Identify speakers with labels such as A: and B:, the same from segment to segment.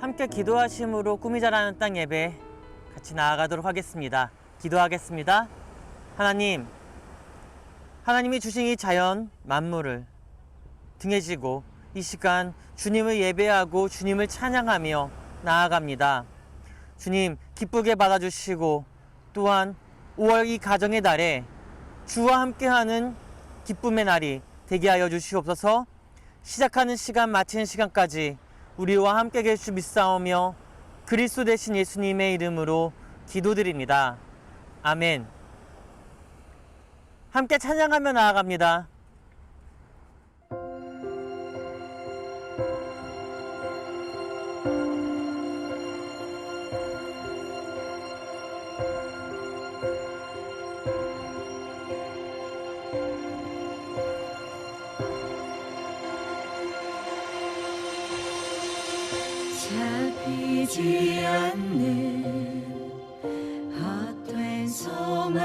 A: 함께 기도하심으로 꿈이 자라는 땅 예배 같이 나아가도록 하겠습니다. 기도하겠습니다. 하나님이 주신 이 자연 만물을 등에 지고 이 시간 주님을 예배하고 주님을 찬양하며 나아갑니다. 주님 기쁘게 받아주시고 또한 5월 이 가정의 달에 주와 함께하는 기쁨의 날이 되게 하여 주시옵소서. 시작하는 시간 마치는 시간까지 우리와 함께 계시 믿사오며 그리스도 되신 예수님의 이름으로 기도드립니다. 아멘. 함께 찬양하며 나아갑니다.
B: 잡히지 않는 헛된 소망,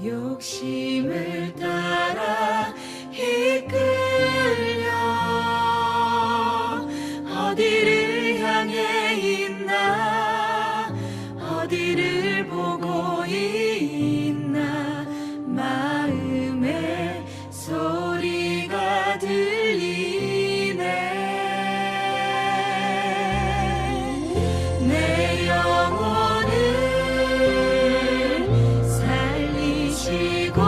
B: 욕심을 따라 이끌려 어디를 향해 있나, 어디를 보고 있나, 마음의 소리가 들리네. 내 영혼을 살리시고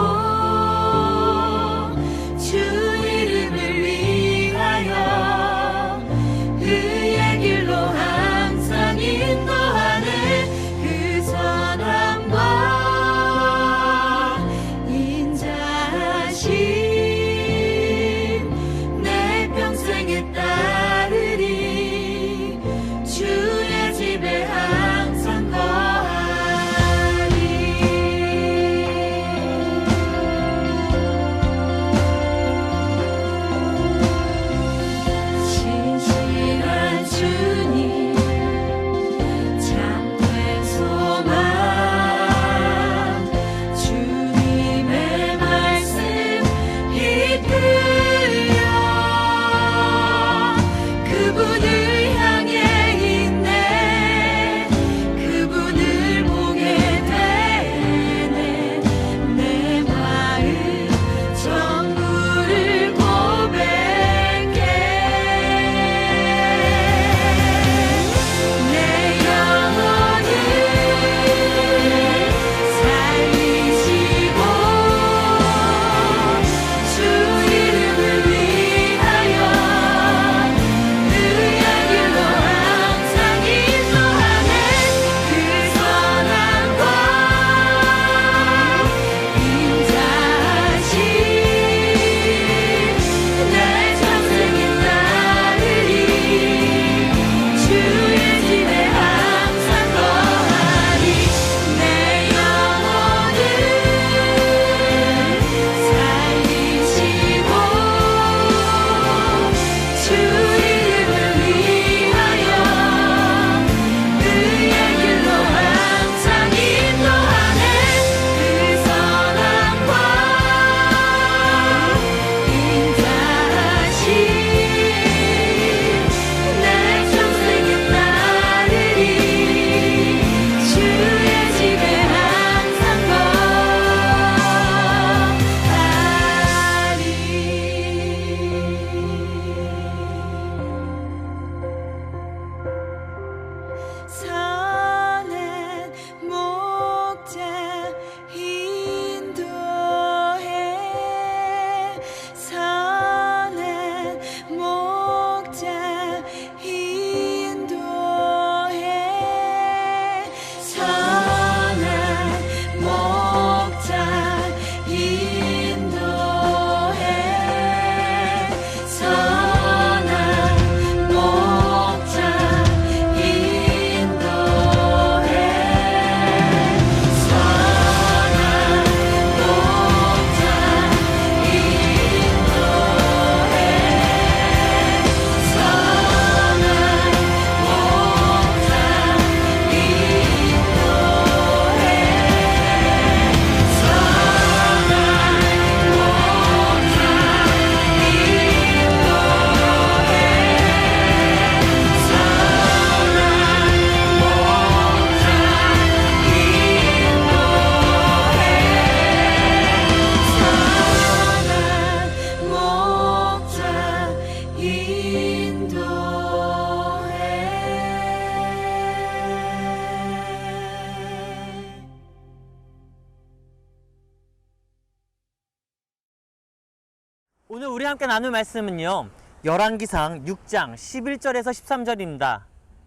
A: 오늘 우리 함께 나눌 말씀은요, 열왕기상 6장 11절에서 13절입니다.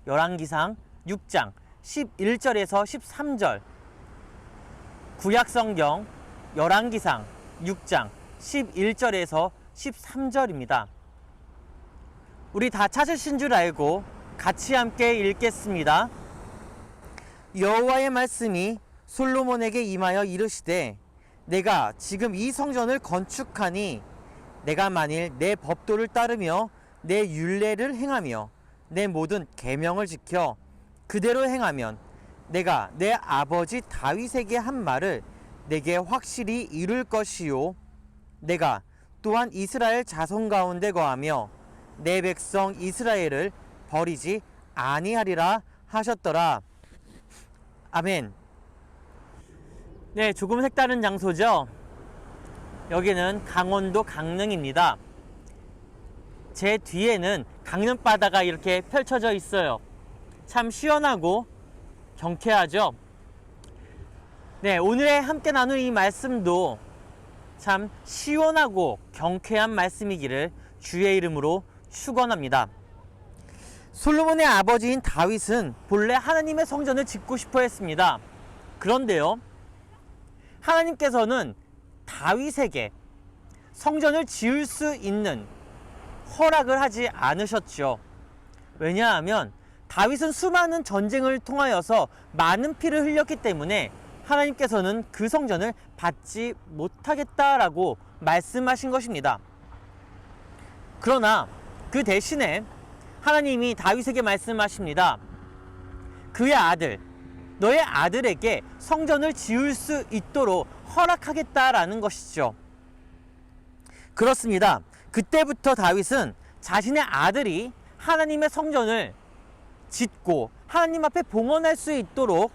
A: 열왕기상 6장 11절에서 13절. 구약성경 열왕기상 6장 11절에서 13절입니다. 우리 다 찾으신 줄 알고 같이 함께 읽겠습니다. 여호와의 말씀이 솔로몬에게 임하여 이르시되, 내가 지금 이 성전을 건축하니 내가 만일 내 법도를 따르며 내 율례를 행하며 내 모든 계명을 지켜 그대로 행하면 내가 내 아버지 다윗에게 한 말을 내게 확실히 이룰 것이요, 내가 또한 이스라엘 자손 가운데 거하며 내 백성 이스라엘을 버리지 아니하리라 하셨더라. 아멘. 네, 조금 색다른 장소죠. 여기는 강원도 강릉입니다. 제 뒤에는 강릉바다가 이렇게 펼쳐져 있어요. 참 시원하고 경쾌하죠. 네, 오늘의 함께 나눌 이 말씀도 참 시원하고 경쾌한 말씀이기를 주의 이름으로 축원합니다. 솔로몬의 아버지인 다윗은 본래 하나님의 성전을 짓고 싶어 했습니다. 그런데요, 하나님께서는 다윗에게 성전을 지을 수 있는 허락을 하지 않으셨죠. 왜냐하면 다윗은 수많은 전쟁을 통하여서 많은 피를 흘렸기 때문에 하나님께서는 그 성전을 받지 못하겠다라고 말씀하신 것입니다. 그러나 그 대신에 하나님이 다윗에게 말씀하십니다. 그의 아들, 너의 아들에게 성전을 지을 수 있도록 허락하겠다라는 것이죠. 그렇습니다. 그때부터 다윗은 자신의 아들이 하나님의 성전을 짓고 하나님 앞에 봉헌할 수 있도록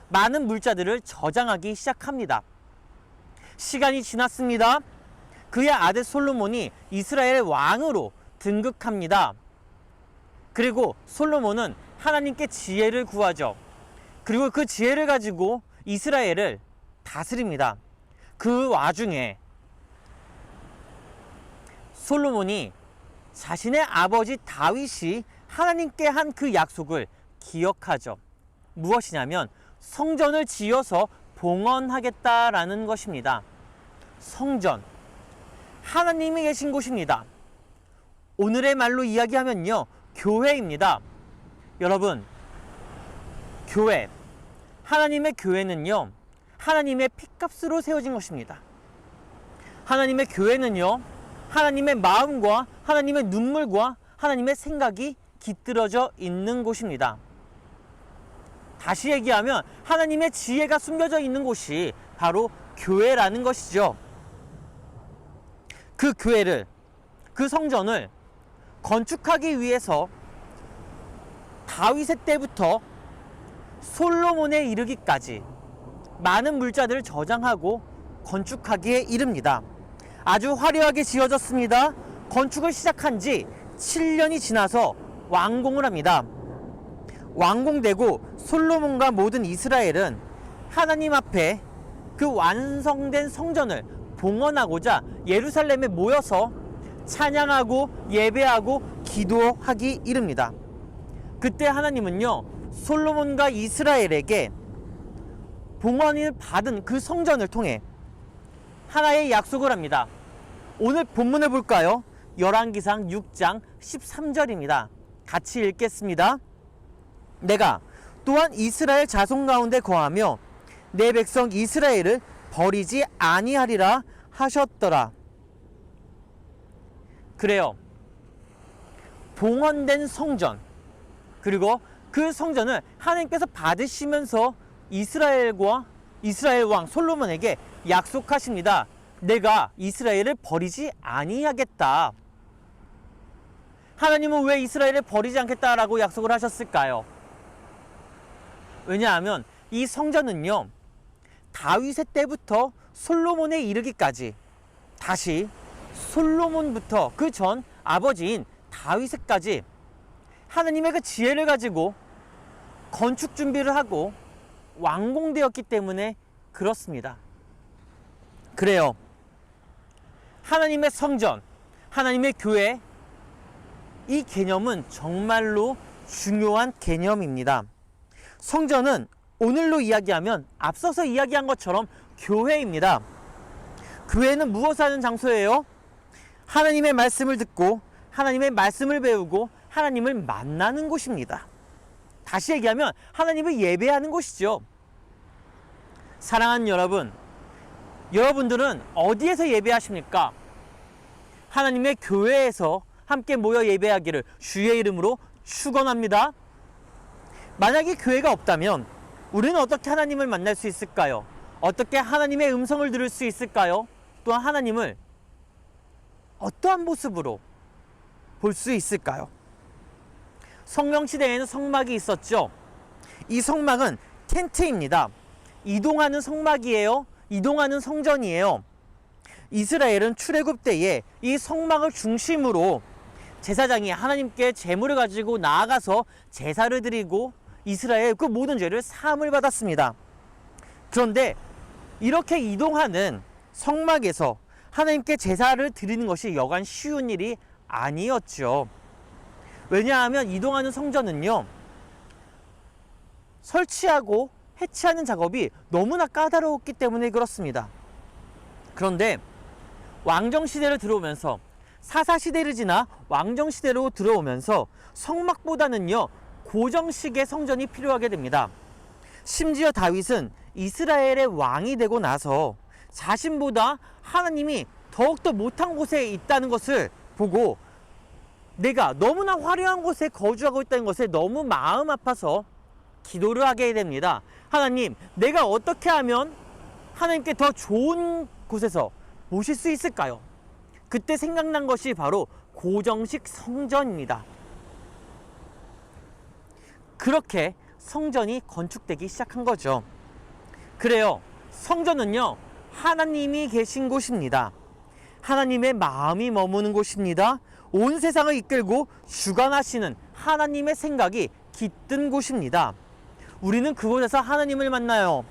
A: 많은 물자들을 저장하기 시작합니다. 시간이 지났습니다. 그의 아들 솔로몬이 이스라엘 왕으로 등극합니다. 그리고 솔로몬은 하나님께 지혜를 구하죠. 그리고 그 지혜를 가지고 이스라엘을 다스립니다. 그 와중에 솔로몬이 자신의 아버지 다윗이 하나님께 한 그 약속을 기억하죠. 무엇이냐면 성전을 지어서 봉헌하겠다라는 것입니다. 성전, 하나님이 계신 곳입니다. 오늘의 말로 이야기하면요, 교회입니다. 여러분, 교회, 하나님의 교회는요, 하나님의 핏값으로 세워진 것입니다. 하나님의 교회는요, 하나님의 마음과 하나님의 눈물과 하나님의 생각이 깃들어져 있는 곳입니다. 다시 얘기하면 하나님의 지혜가 숨겨져 있는 곳이 바로 교회라는 것이죠. 그 교회를, 그 성전을 건축하기 위해서 다윗의 때부터 솔로몬에 이르기까지 많은 물자들을 저장하고 건축하기에 이릅니다. 아주 화려하게 지어졌습니다. 건축을 시작한 지 7년이 지나서 완공을 합니다. 완공되고 솔로몬과 모든 이스라엘은 하나님 앞에 그 완성된 성전을 봉헌하고자 예루살렘에 모여서 찬양하고 예배하고 기도하기 이릅니다. 그때 하나님은요, 솔로몬과 이스라엘에게 봉헌을 받은 그 성전을 통해 하나의 약속을 합니다. 오늘 본문을 볼까요? 열왕기상 6장 13절입니다. 같이 읽겠습니다. 내가 또한 이스라엘 자손 가운데 거하며 내 백성 이스라엘을 버리지 아니하리라 하셨더라. 그래요. 봉헌된 성전, 그리고 그 성전을 하나님께서 받으시면서 이스라엘 왕 솔로몬에게 약속하십니다. 내가 이스라엘을 버리지 아니하겠다. 하나님은 왜 이스라엘을 버리지 않겠다라고 약속을 하셨을까요? 왜냐하면 이 성전은요, 다윗의 때부터 솔로몬에 이르기까지 다시 솔로몬부터 그 전 아버지인 다윗에까지 하나님의 그 지혜를 가지고 건축 준비를 하고 완공되었기 때문에 그렇습니다. 그래요. 하나님의 성전, 하나님의 교회, 이 개념은 정말로 중요한 개념입니다. 성전은 오늘로 이야기하면 앞서서 이야기한 것처럼 교회입니다. 교회는 무엇을 하는 장소예요? 하나님의 말씀을 듣고 하나님의 말씀을 배우고 하나님을 만나는 곳입니다. 다시 얘기하면 하나님을 예배하는 곳이죠. 사랑하는 여러분, 여러분들은 어디에서 예배하십니까? 하나님의 교회에서 함께 모여 예배하기를 주의 이름으로 축원합니다. 만약에 교회가 없다면 우리는 어떻게 하나님을 만날 수 있을까요? 어떻게 하나님의 음성을 들을 수 있을까요? 또한 하나님을 어떠한 모습으로 볼 수 있을까요? 성명시대에는 성막이 있었죠. 이 성막은 텐트입니다. 이동하는 성막이에요. 이동하는 성전이에요. 이스라엘은 출애굽 때에 이 성막을 중심으로 제사장이 하나님께 제물을 가지고 나아가서 제사를 드리고 이스라엘 그 모든 죄를 사함을 받았습니다. 그런데 이렇게 이동하는 성막에서 하나님께 제사를 드리는 것이 여간 쉬운 일이 아니었죠. 왜냐하면 이동하는 성전은요, 설치하고 해체하는 작업이 너무나 까다로웠기 때문에 그렇습니다. 그런데 왕정시대를 들어오면서, 사사시대를 지나 왕정시대로 들어오면서 성막보다는요 고정식의 성전이 필요하게 됩니다. 심지어 다윗은 이스라엘의 왕이 되고 나서 자신보다 하나님이 더욱더 못한 곳에 있다는 것을 보고 내가 너무나 화려한 곳에 거주하고 있다는 것에 너무 마음 아파서 기도를 하게 됩니다. 하나님, 내가 어떻게 하면 하나님께 더 좋은 곳에서 모실 수 있을까요? 그때 생각난 것이 바로 고정식 성전입니다. 그렇게 성전이 건축되기 시작한 거죠. 그래요, 성전은요 하나님이 계신 곳입니다. 하나님의 마음이 머무는 곳입니다. 온 세상을 이끌고 주관하시는 하나님의 생각이 깃든 곳입니다. 우리는 그곳에서 하나님을 만나요.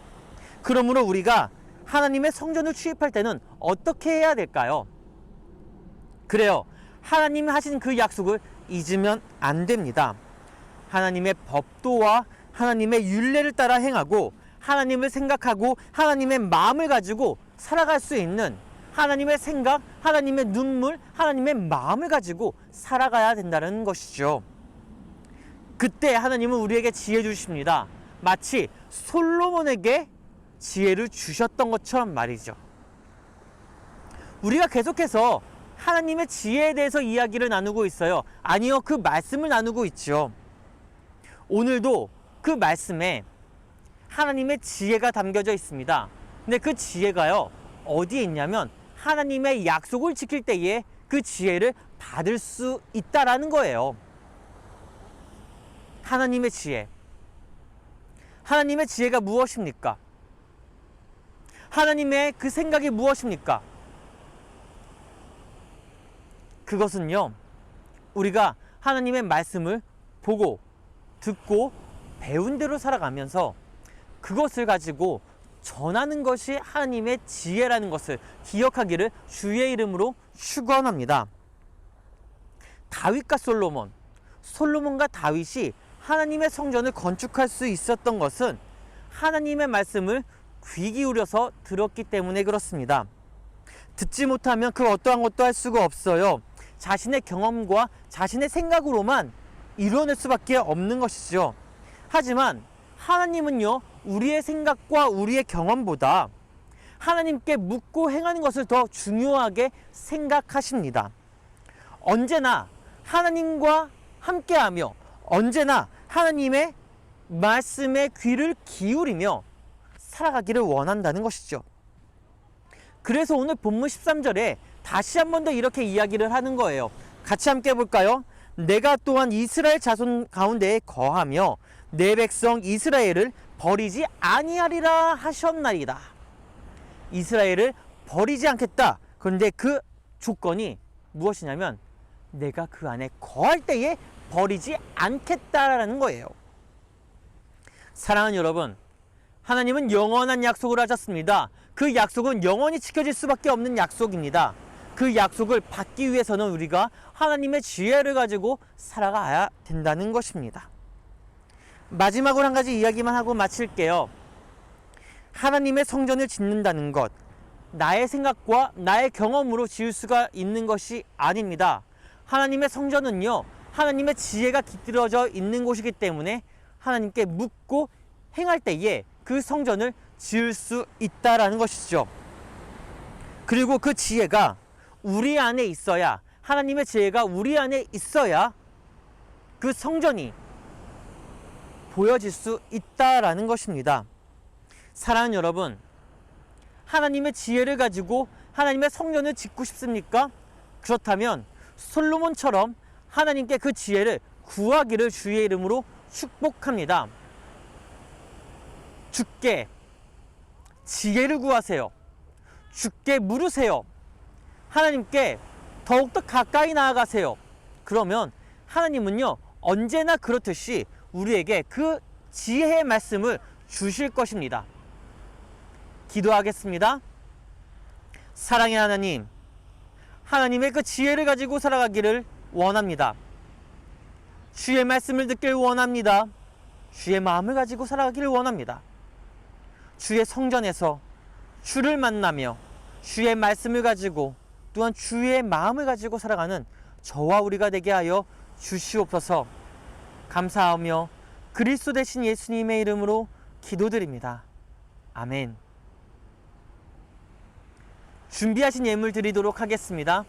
A: 그러므로 우리가 하나님의 성전을 취입할 때는 어떻게 해야 될까요? 그래요, 하나님이 하신 그 약속을 잊으면 안 됩니다. 하나님의 법도와 하나님의 율례를 따라 행하고 하나님을 생각하고 하나님의 마음을 가지고 살아갈 수 있는, 하나님의 생각, 하나님의 눈물, 하나님의 마음을 가지고 살아가야 된다는 것이죠. 그때 하나님은 우리에게 지혜 주십니다. 마치 솔로몬에게 지혜를 주셨던 것처럼 말이죠. 우리가 계속해서 하나님의 지혜에 대해서 이야기를 나누고 있어요. 아니요, 그 말씀을 나누고 있죠. 오늘도 그 말씀에 하나님의 지혜가 담겨져 있습니다. 근데 그 지혜가요 어디에 있냐면 하나님의 약속을 지킬 때에 그 지혜를 받을 수 있다라는 거예요. 하나님의 지혜. 하나님의 지혜가 무엇입니까? 하나님의 그 생각이 무엇입니까? 그것은요, 우리가 하나님의 말씀을 보고 듣고 배운 대로 살아가면서 그것을 가지고 전하는 것이 하나님의 지혜라는 것을 기억하기를 주의 이름으로 축원합니다. 다윗과 솔로몬과 다윗이 하나님의 성전을 건축할 수 있었던 것은 하나님의 말씀을 귀 기울여서 들었기 때문에 그렇습니다. 듣지 못하면 그 어떠한 것도 할 수가 없어요. 자신의 경험과 자신의 생각으로만 이뤄낼 수밖에 없는 것이죠. 하지만 하나님은요, 우리의 생각과 우리의 경험보다 하나님께 묻고 행하는 것을 더 중요하게 생각하십니다. 언제나 하나님과 함께하며 언제나 하나님의 말씀에 귀를 기울이며 살아가기를 원한다는 것이죠. 그래서 오늘 본문 13절에 다시 한 번 더 이렇게 이야기를 하는 거예요. 같이 함께 볼까요? 내가 또한 이스라엘 자손 가운데에 거하며 내 백성 이스라엘을 버리지 아니하리라 하셨나이다. 이스라엘을 버리지 않겠다. 그런데 그 조건이 무엇이냐면 내가 그 안에 거할 때에 버리지 않겠다라는 거예요. 사랑하는 여러분, 하나님은 영원한 약속을 하셨습니다. 그 약속은 영원히 지켜질 수밖에 없는 약속입니다. 그 약속을 받기 위해서는 우리가 하나님의 지혜를 가지고 살아가야 된다는 것입니다. 마지막으로 한 가지 이야기만 하고 마칠게요. 하나님의 성전을 짓는다는 것, 나의 생각과 나의 경험으로 지을 수가 있는 것이 아닙니다. 하나님의 성전은요, 하나님의 지혜가 깃들어져 있는 곳이기 때문에 하나님께 묻고 행할 때에 그 성전을 지을 수 있다라는 것이죠. 그리고 그 지혜가 우리 안에 있어야, 하나님의 지혜가 우리 안에 있어야 그 성전이 보여질 수 있다라는 것입니다. 사랑하는 여러분, 하나님의 지혜를 가지고 하나님의 성전을 짓고 싶습니까? 그렇다면 솔로몬처럼 하나님께 그 지혜를 구하기를 주의 이름으로 축복합니다. 주께 지혜를 구하세요. 주께 물으세요. 하나님께 더욱더 가까이 나아가세요. 그러면 하나님은요, 언제나 그렇듯이 우리에게 그 지혜의 말씀을 주실 것입니다. 기도하겠습니다. 사랑의 하나님, 하나님의 그 지혜를 가지고 살아가기를 원합니다. 주의 말씀을 듣길 원합니다. 주의 마음을 가지고 살아가기를 원합니다. 주의 성전에서 주를 만나며 주의 말씀을 가지고 또한 주의 마음을 가지고 살아가는 저와 우리가 되게 하여 주시옵소서. 감사하며 그리스도 되신 예수님의 이름으로 기도드립니다. 아멘. 준비하신 예물 드리도록 하겠습니다.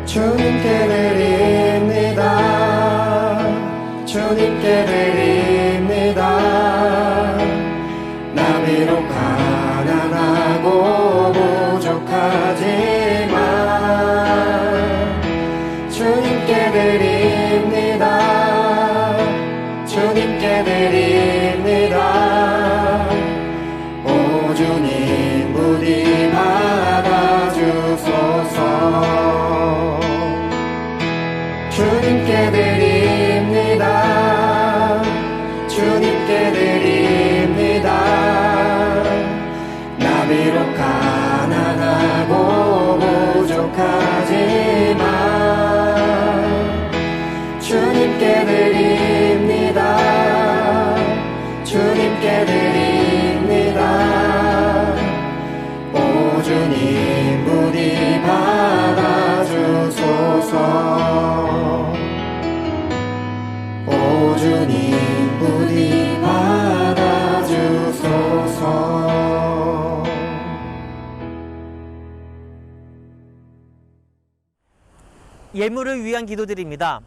C: 주님께 드립니다. 주님께 드립니다. 나 비록 가난하고 부족하지만 주님께 드립니다. 주님께 드립니다. 오 주님 부디 받아주소서. 주님께 드립니다. 주님께 드립니다. 나 비록 가난하고 부족하지만 주님께 드립니다. 주님께 드립니다. 오 주님 부디 받아주소서. 오 주님 부디 받아주소서.
A: 예물을 위한 기도드립니다.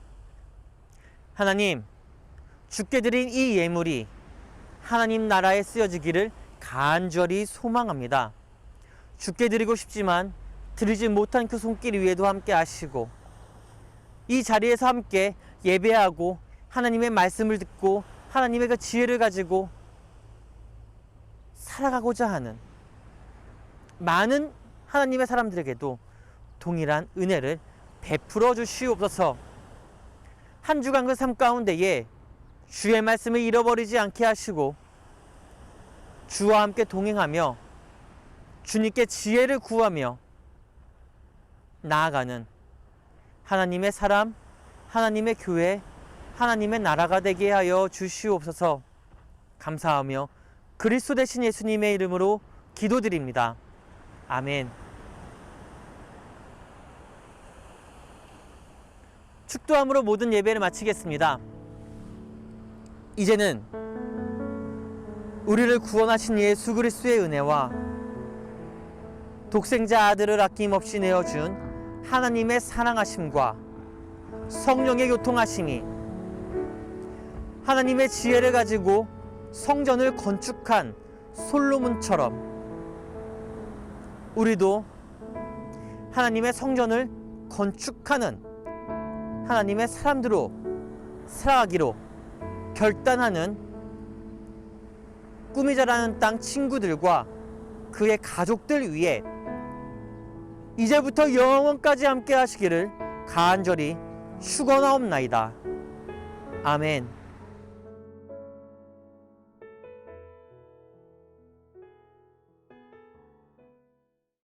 A: 하나님, 주께 드린 이 예물이 하나님 나라에 쓰여지기를 간절히 소망합니다. 주께 드리고 싶지만 드리지 못한 그 손길 위에도 함께 하시고, 이 자리에서 함께 예배하고 하나님의 말씀을 듣고 하나님의 그 지혜를 가지고 살아가고자 하는 많은 하나님의 사람들에게도 동일한 은혜를 베풀어 주시옵소서. 한 주간 그 삶 가운데에 주의 말씀을 잃어버리지 않게 하시고 주와 함께 동행하며 주님께 지혜를 구하며 나아가는 하나님의 사람, 하나님의 교회, 하나님의 나라가 되게 하여 주시옵소서. 감사하며 그리스도 되신 예수님의 이름으로 기도드립니다. 아멘. 축도함으로 모든 예배를 마치겠습니다. 이제는 우리를 구원하신 예수 그리스도의 은혜와 독생자 아들을 아낌없이 내어준 하나님의 사랑하심과 성령의 교통하심이 하나님의 지혜를 가지고 성전을 건축한 솔로몬처럼 우리도 하나님의 성전을 건축하는 하나님의 사람들로 살아가기로 결단하는 꿈이 자라는 땅 친구들과 그의 가족들 위해 이제부터 영원까지 함께 하시기를 간절히 축원하옵나이다. 아멘.